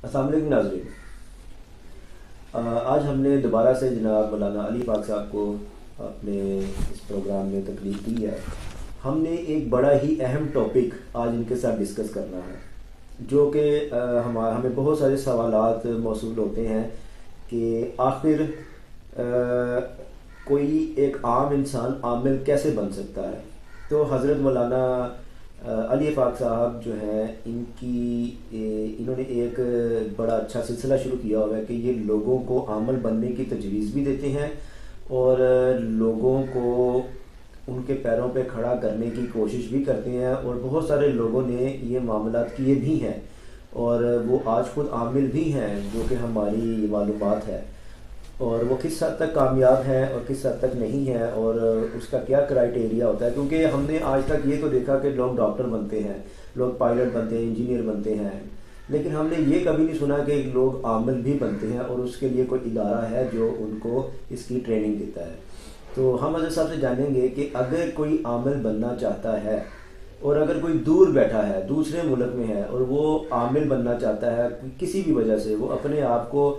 السلام علیکم ناظرین، آج ہم نے دوبارہ سے جناب مولانا علی پاک صاحب کو اپنے اس پروگرام میں تکلیف دی ہے۔ ہم نے ایک بڑا ہی اہم ٹاپک آج ان کے ساتھ ڈسکس کرنا ہے، جو کہ ہمیں بہت سارے سوالات موصول ہوتے ہیں کہ آخر کوئی ایک عام انسان عامل کیسے بن سکتا ہے۔ تو حضرت مولانا علی پاک صاحب جو ہیں انہوں نے ایک بڑا اچھا سلسلہ شروع کیا ہوا ہے کہ یہ لوگوں کو عامل بننے کی تجویز بھی دیتے ہیں اور لوگوں کو ان کے پیروں پہ کھڑا کرنے کی کوشش بھی کرتے ہیں، اور بہت سارے لوگوں نے یہ معاملات کیے بھی ہیں اور وہ آج خود عامل بھی ہیں، جو کہ ہماری معلومات ہے، اور وہ کس حد تک کامیاب ہیں اور کس حد تک نہیں ہیں، اور اس کا کیا کرائٹیریا ہوتا ہے۔ کیونکہ ہم نے آج تک یہ تو دیکھا کہ لوگ ڈاکٹر بنتے ہیں، لوگ پائلٹ بنتے ہیں، انجینئر بنتے ہیں، لیکن ہم نے یہ کبھی نہیں سنا کہ لوگ عامل بھی بنتے ہیں اور اس کے لیے کوئی ادارہ ہے جو ان کو اس کی ٹریننگ دیتا ہے۔ تو ہم حضرت صاحب سے جانیں گے کہ اگر کوئی عامل بننا چاہتا ہے اور اگر کوئی دور بیٹھا ہے، دوسرے ملک میں ہے، اور وہ عامل بننا چاہتا ہے کسی بھی وجہ سے، وہ اپنے آپ کو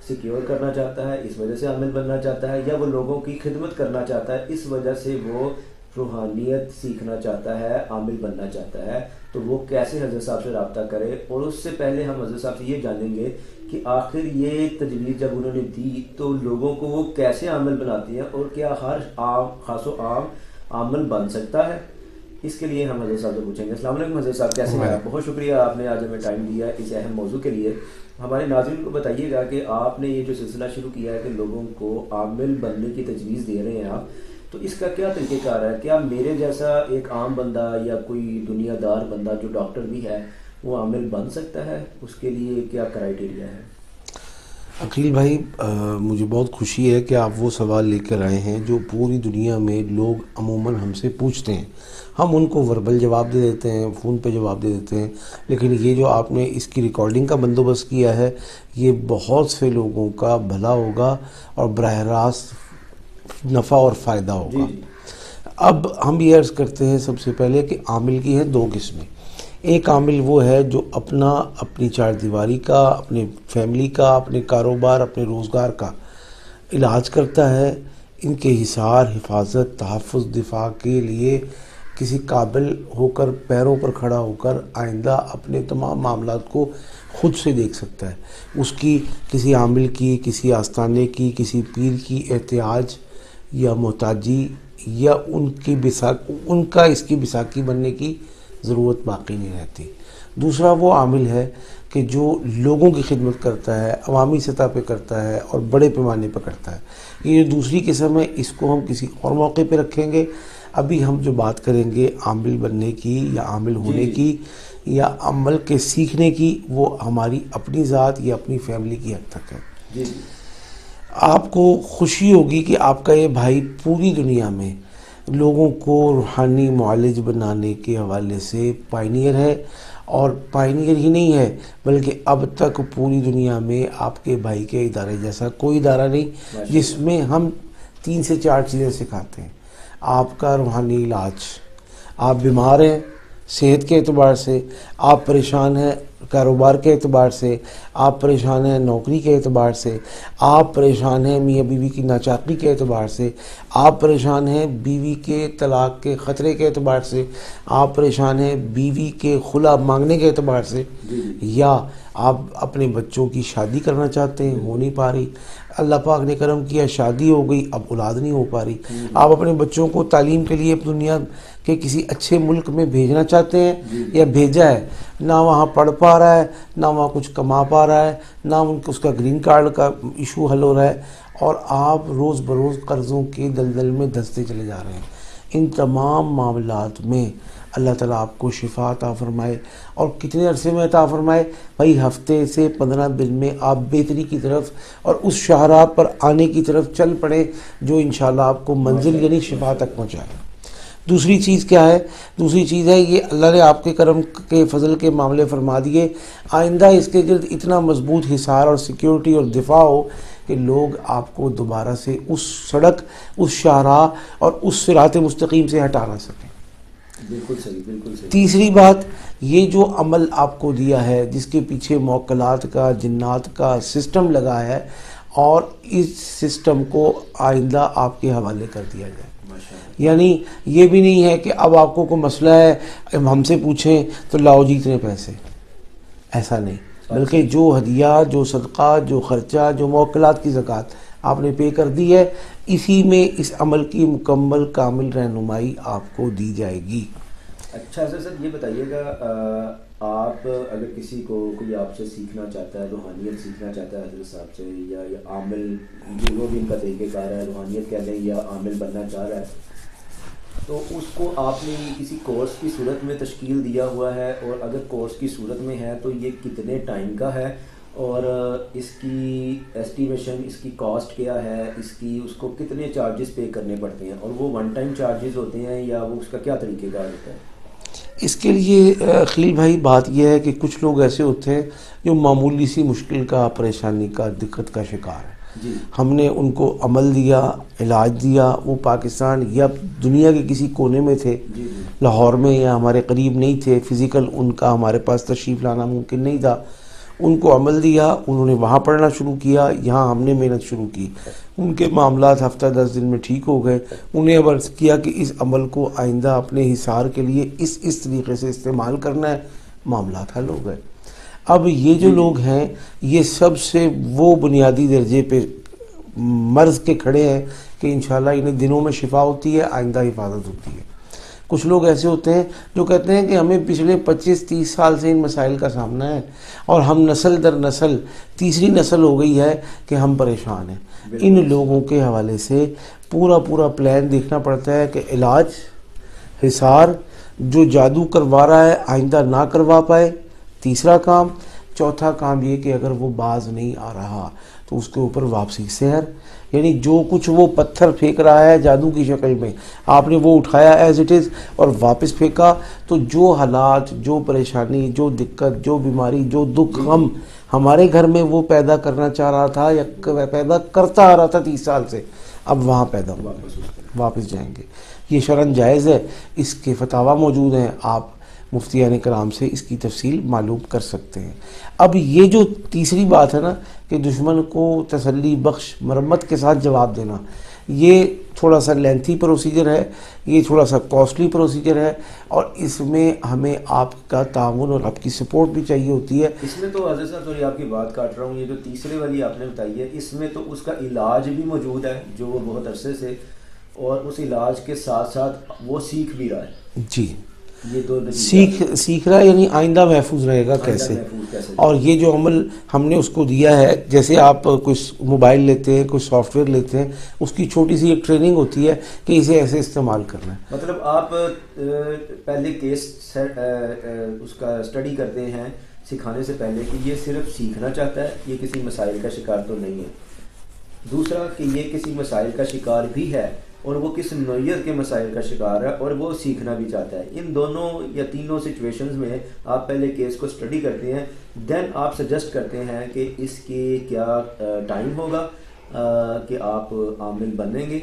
سیکیور کرنا چاہتا ہے اس وجہ سے عامل بننا چاہتا ہے، یا وہ لوگوں کی خدمت کرنا چاہتا ہے اس وجہ سے وہ روحانیت سیکھنا چاہتا ہے، عامل بننا چاہتا ہے، تو وہ کیسے حضرت صاحب سے رابطہ کرے۔ اور اس سے پہلے ہم حضرت صاحب سے یہ جانیں گے کہ آخر یہ تجویز جب انہوں نے دی تو لوگوں کو وہ کیسے عامل بناتی ہیں، اور کیا ہر عام خاص و عام عامل بن سکتا ہے۔ اس کے لیے ہم حضرت صاحب سے پوچھیں گے۔ السلام علیکم حضرت صاحب، کیسے ہیں آپ؟ بہت شکریہ آپ نے آج ہمیں ٹائم دیا اس اہم موضوع کے لیے۔ ہمارے ناظرین کو بتائیے گا کہ آپ نے یہ جو سلسلہ شروع کیا ہے کہ لوگوں کو عامل بننے کی تجویز دے رہے ہیں آپ، تو اس کا کیا طریقہ کار ہے؟ کیا میرے جیسا ایک عام بندہ یا کوئی دنیا دار بندہ جو ڈاکٹر بھی ہے وہ عامل بن سکتا ہے؟ اس کے لیے کیا کرائٹیریا ہے؟ عقیل بھائی، مجھے بہت خوشی ہے کہ آپ وہ سوال لے کر آئے ہیں جو پوری دنیا میں لوگ عموماً ہم سے پوچھتے ہیں۔ ہم ان کو وربل جواب دے دیتے ہیں، فون پہ جواب دے دیتے ہیں، لیکن یہ جو آپ نے اس کی ریکارڈنگ کا بندوبست کیا ہے، یہ بہت سے لوگوں کا بھلا ہوگا اور براہ راست نفع اور فائدہ ہوگا۔ اب ہم یہ عرض کرتے ہیں سب سے پہلے کہ عامل کی ہیں دو قسمیں۔ ایک عامل وہ ہے جو اپنی چار دیواری کا، اپنے فیملی کا، اپنے کاروبار، اپنے روزگار کا علاج کرتا ہے، ان کے حصار، حفاظت، تحفظ، دفاع کے لیے کسی قابل ہو کر پیروں پر کھڑا ہو کر آئندہ اپنے تمام معاملات کو خود سے دیکھ سکتا ہے۔ اس کی کسی عامل کی، کسی آستانے کی، کسی پیر کی احتیاج یا محتاجی یا ان کا اس کی بساکی بننے کی ضرورت باقی نہیں رہتی۔ دوسرا وہ عامل ہے کہ جو لوگوں کی خدمت کرتا ہے، عوامی سطح پہ کرتا ہے اور بڑے پیمانے پہ کرتا ہے۔ یہ جو دوسری قسم ہے، اس کو ہم کسی اور موقع پہ رکھیں گے۔ ابھی ہم جو بات کریں گے عامل بننے کی یا عامل ہونے کی یا عمل کے سیکھنے کی، وہ ہماری اپنی ذات یا اپنی فیملی کی حد تک ہے۔ آپ کو خوشی ہوگی کہ آپ کا یہ بھائی پوری دنیا میں لوگوں کو روحانی معالج بنانے کے حوالے سے پائنیئر ہے، اور پائنیئر ہی نہیں ہے بلکہ اب تک پوری دنیا میں آپ کے بھائی کے ادارے جیسا کوئی ادارہ نہیں جس میں ہم 3 سے 4 چیزیں سکھاتے ہیں۔ آپ کا روحانی علاج، آپ بیمار ہیں صحت کے اعتبار سے، آپ پریشان ہیں کاروبار کے اعتبار سے، آپ پریشان ہیں نوکری کے اعتبار سے، آپ پریشان ہیں میاں بیوی کی ناچاقی کے اعتبار سے، آپ پریشان ہیں بیوی کے طلاق کے خطرے کے اعتبار سے، آپ پریشان ہیں بیوی کے خلا مانگنے کے اعتبار سے، یا آپ اپنے بچوں کی شادی کرنا چاہتے ہیں، ہو نہیں پا رہی، اللہ پاک نے کرم کیا شادی ہو گئی، اب اولاد نہیں ہو پا رہی، آپ اپنے بچوں کو تعلیم کے لیے دنیا کے کسی اچھے ملک میں بھیجنا چاہتے ہیں یا بھیجا ہے، نہ وہاں پڑھ پا رہا ہے، نہ وہاں کچھ کما پا رہا ہے، نہ اس کا گرین کارڈ کا ایشو حل ہو رہا ہے، اور آپ روز بروز قرضوں کے دلدل میں دھنستے چلے جا رہے ہیں۔ ان تمام معاملات میں اللہ تعالیٰ آپ کو شفا عطا فرمائے، اور کتنے عرصے میں عطا فرمائے؟ بھائی ہفتے سے 15 دن میں آپ بہتری کی طرف اور اس شاہراہ پر آنے کی طرف چل پڑے جو انشاءاللہ آپ کو منزل یعنی شفا تک پہنچائے۔ دوسری چیز کیا ہے؟ دوسری چیز ہے یہ اللہ نے آپ کے کرم کے فضل کے معاملے فرما دیے، آئندہ اس کے گرد اتنا مضبوط حصار اور سیکیورٹی اور دفاع ہو کہ لوگ آپ کو دوبارہ سے اس سڑک، اس شاہراہ اور اس صراط مستقیم سے ہٹا نہ سکیں۔ بالکل صحیح، بالکل صحیح. تیسری بات، یہ جو عمل آپ کو دیا ہے جس کے پیچھے موکلات کا جنات کا سسٹم لگا ہے، اور اس سسٹم کو آئندہ آپ کے حوالے کر دیا جائے. یعنی یہ بھی نہیں ہے کہ اب آپ کو کوئی مسئلہ ہے ہم سے پوچھیں تو لاؤ جی اتنے پیسے، ایسا نہیں، بلکہ جو ہدیہ، جو صدقہ، جو خرچہ، جو موکلات کی زکوٰۃ آپ نے پے کر دی ہے، اسی میں اس عمل کی مکمل کامل رہنمائی آپ کو دی جائے گی. اچھا سر یہ بتائیے گا، آپ اگر کسی کو کوئی آپ سے سیکھنا چاہتا ہے، روحانیت سیکھنا چاہتا ہے حضرت صاحب سے، یا عامل جو بھی ان کا طریقہ کار ہے، روحانیت کہہ لیں یا عامل بننا چاہ رہا ہے، تو اس کو آپ نے کسی کورس کی صورت میں تشکیل دیا ہوا ہے؟ اور اگر کورس کی صورت میں ہے تو یہ کتنے ٹائم کا ہے، اور اس کی ایسٹیمیشن، اس کی کاسٹ کیا ہے، اس کو کتنے چارجز پے کرنے پڑتے ہیں، اور وہ ون ٹائم چارجز ہوتے ہیں یا وہ اس کا کیا طریقہ کار ہوتا ہے؟ اس کے لیے خلیل بھائی بات یہ ہے کہ کچھ لوگ ایسے ہوتے ہیں جو معمولی سی مشکل کا، پریشانی کا، دقت کا شکار ہے. جی. ہم نے ان کو عمل دیا، علاج دیا، وہ پاکستان یا دنیا کے کسی کونے میں تھے، جی. لاہور میں یا ہمارے قریب نہیں تھے، فزیکل ان کا ہمارے پاس تشریف لانا ممکن نہیں تھا، ان کو عمل دیا، انہوں نے وہاں پڑھنا شروع کیا، یہاں ہم نے محنت شروع کی، ان کے معاملات ہفتہ 10 دن میں ٹھیک ہو گئے. انہیں اب عرض کیا کہ اس عمل کو آئندہ اپنے حصار کے لیے اس طریقے سے استعمال کرنا ہے، معاملات حل ہو گئے. اب یہ جو لوگ ہیں یہ سب سے وہ بنیادی درجے پہ مرض کے کھڑے ہیں کہ انشاءاللہ انہیں دنوں میں شفا ہوتی ہے، آئندہ حفاظت ہوتی ہے. کچھ لوگ ایسے ہوتے ہیں جو کہتے ہیں کہ ہمیں پچھلے 25-30 سال سے ان مسائل کا سامنا ہے، اور ہم نسل در نسل، تیسری نسل ہو گئی ہے کہ ہم پریشان ہیں. ان لوگوں کے حوالے سے پورا پلان دیکھنا پڑتا ہے کہ علاج، حصار، جو جادو کروا رہا ہے آئندہ نہ کروا پائے، تیسرا کام. چوتھا کام یہ کہ اگر وہ باز نہیں آ رہا تو اس کے اوپر واپسی سحر، یعنی جو کچھ وہ پتھر پھینک رہا ہے جادو کی شکل میں، آپ نے وہ اٹھایا ایز اٹ از اور واپس پھینکا، تو جو حالات، جو پریشانی، جو دقت، جو بیماری، جو دکھ غم ہمارے گھر میں وہ پیدا کرنا چاہ رہا تھا یا پیدا کرتا آ رہا تھا 30 سال سے، اب وہاں پیدا ہو واپس جائیں گے. یہ شرعاً جائز ہے، اس کے فتاویٰ موجود ہیں، آپ مفتیان کرام سے اس کی تفصیل معلوم کر سکتے ہیں. اب یہ جو تیسری بات ہے نا کہ دشمن کو تسلی بخش مرمت کے ساتھ جواب دینا، یہ تھوڑا سا لینتھی پروسیجر ہے، یہ تھوڑا سا کاسٹلی پروسیجر ہے، اور اس میں ہمیں آپ کا تعاون اور آپ کی سپورٹ بھی چاہیے ہوتی ہے. اس میں تو حضرت صاحب تھوڑی آپ کی بات کاٹ رہا ہوں، یہ جو تیسرے والی آپ نے بتائی ہے اس میں تو اس کا علاج بھی موجود ہے جو وہ بہت عرصے سے، اور اس علاج کے ساتھ ساتھ وہ سیکھ بھی رہا ہے. جی، یہ تو سیکھ رہا ہے، یعنی آئندہ محفوظ رہے گا کیسے. اور یہ جو عمل ہم نے اس کو دیا ہے، جیسے آپ کوئی موبائل لیتے ہیں، کوئی سافٹ ویئر لیتے ہیں، اس کی چھوٹی سی ایک ٹریننگ ہوتی ہے کہ اسے ایسے استعمال کرنا ہے. مطلب آپ پہلے کیس اس کا اسٹڈی کرتے ہیں سکھانے سے پہلے کہ یہ صرف سیکھنا چاہتا ہے، یہ کسی مسائل کا شکار تو نہیں ہے. دوسرا کہ یہ کسی مسائل کا شکار بھی ہے اور وہ کس نوعیت کے مسائل کا شکار ہے اور وہ سیکھنا بھی چاہتا ہے. ان دونوں یا تینوں سچویشنز میں آپ پہلے کیس کو اسٹڈی کرتے ہیں، دین آپ سجیسٹ کرتے ہیں کہ اس کی کیا ٹائم ہوگا کہ آپ عامل بنیں گے،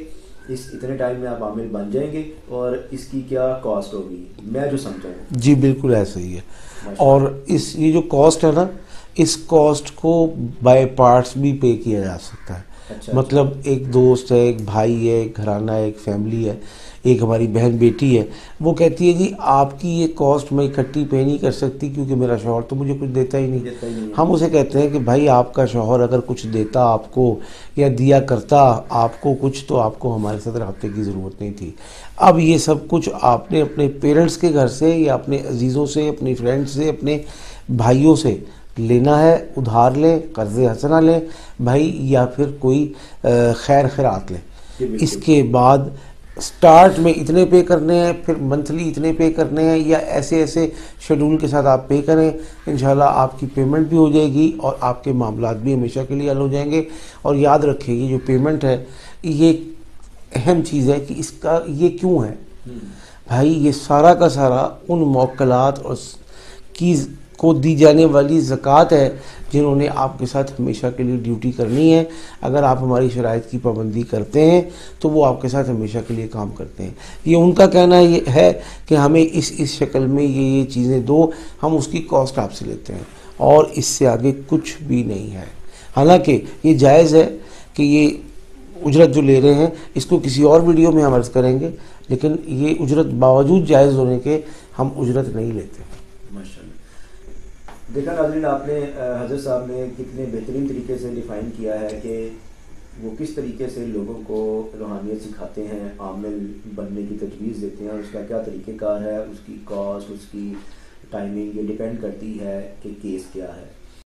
اس اتنے ٹائم میں آپ عامل بن جائیں گے، اور اس کی کیا کاسٹ ہوگی. میں جو سمجھا ہوں جی بالکل ایسا ہی ہے. اور یہ جو کاسٹ ہے نا، اس کاسٹ کو بائی پارٹس بھی پے کیا جا سکتا ہے. مطلب ایک دوست ہے، ایک بھائی ہے، ایک گھرانہ ہے، ایک فیملی ہے، ایک ہماری بہن بیٹی ہے، وہ کہتی ہے جی آپ کی یہ کاسٹ میں اکٹھی پے نہیں کر سکتی کیونکہ میرا شوہر تو مجھے کچھ دیتا ہی نہیں. ہم اسے کہتے ہیں کہ بھائی آپ کا شوہر اگر کچھ دیتا آپ کو یا دیا کرتا آپ کو کچھ، تو آپ کو ہمارے ساتھ رابطے کی ضرورت نہیں تھی. اب یہ سب کچھ آپ نے اپنے پیرنٹس کے گھر سے یا اپنے عزیزوں سے، اپنے فرینڈ سے، اپنے بھائیوں سے لینا ہے. ادھار لیں، قرض حسنہ لیں بھائی، یا پھر کوئی خیر خیرات لیں. اس کے بعد سٹارٹ میں اتنے پے کرنے ہیں، پھر منتھلی اتنے پے کرنے ہیں، یا ایسے شیڈول کے ساتھ آپ پے کریں. انشاءاللہ آپ کی پیمنٹ بھی ہو جائے گی اور آپ کے معاملات بھی ہمیشہ کے لیے حل ہو جائیں گے. اور یاد رکھیں یہ جو پیمنٹ ہے یہ اہم چیز ہے کہ اس کا یہ کیوں ہے بھائی. یہ سارا کا سارا ان موکلات اور کی کو دی جانے والی زکوٰۃ ہے، جنہوں نے آپ کے ساتھ ہمیشہ کے لیے ڈیوٹی کرنی ہے۔ اگر آپ ہماری شرائط کی پابندی کرتے ہیں تو وہ آپ کے ساتھ ہمیشہ کے لیے کام کرتے ہیں۔ یہ ان کا کہنا یہ ہے کہ ہمیں اس شکل میں یہ چیزیں دو، ہم اس کی کاسٹ آپ سے لیتے ہیں، اور اس سے آگے کچھ بھی نہیں ہے۔ حالانکہ یہ جائز ہے کہ یہ اجرت جو لے رہے ہیں اس کو کسی اور ویڈیو میں ہم عرض کریں گے، لیکن یہ اجرت باوجود جائز ہونے کے ہم اجرت نہیں لیتے۔ ماشاءاللہ۔ دیکھا ناظرین، آپ نے حضرت صاحب نے کتنے بہترین طریقے سے ڈیفائن کیا ہے کہ وہ کس طریقے سے لوگوں کو روحانیت سکھاتے ہیں، عامل بننے کی تجویز دیتے ہیں، اور اس کا کیا طریقہ کار ہے، اس کی کاسٹ، اس کی ٹائمنگ، یہ ڈیپینڈ کرتی ہے کہ کیس کیا ہے۔